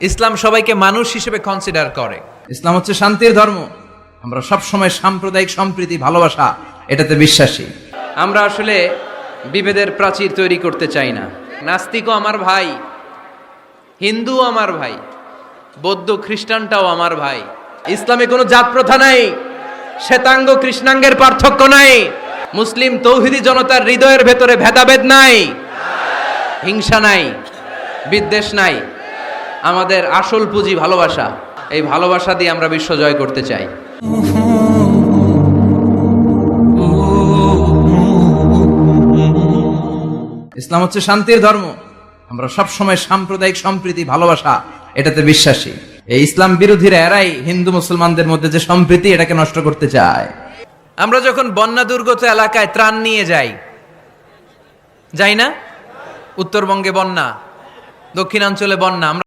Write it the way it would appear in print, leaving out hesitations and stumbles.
ইসলাম সবাইকে মানুষ হিসেবে কনসিডার করে। ইসলাম হচ্ছে শান্তির ধর্ম। আমরা সব সময় সাম্প্রদায়িক সম্প্রীতি, ভালোবাসা এটাতে বিশ্বাসী। আমরা আসলে বিভেদের প্রাচীর তৈরি করতে চাই না। নাস্তিকও আমার ভাই, হিন্দুও আমার ভাই, বৌদ্ধ খ্রিস্টানটাও আমার ভাই। ইসলামে কোনো জাত প্রথা নাই, শ্বেতাঙ্গ কৃষ্ণাঙ্গের পার্থক্য নাই। মুসলিম তৌহিদি জনতার হৃদয়ের ভেতরে ভেদাভেদ নাই, হিংসা নাই, বিদ্বেষ নাই। আমাদের আসল পুঁজি ভালোবাসা। এই ভালোবাসা দিয়ে আমরা বিশ্ব জয় করতে চাই। ইসলাম হচ্ছে শান্তির ধর্ম। আমরা সব সময় সাম্প্রদায়িক সম্প্রীতি, ভালোবাসা এটাতে বিশ্বাসী। এই ইসলাম বিরোধীরা এরাই হিন্দু মুসলমানদের মধ্যে যে সম্প্রীতি এটাকে নষ্ট করতে চায়। আমরা যখন বন্যা দুর্গত এলাকায় ত্রাণ নিয়ে যাই না? উত্তরবঙ্গে বন্যা, দক্ষিণাঞ্চলে বন্যা, আমরা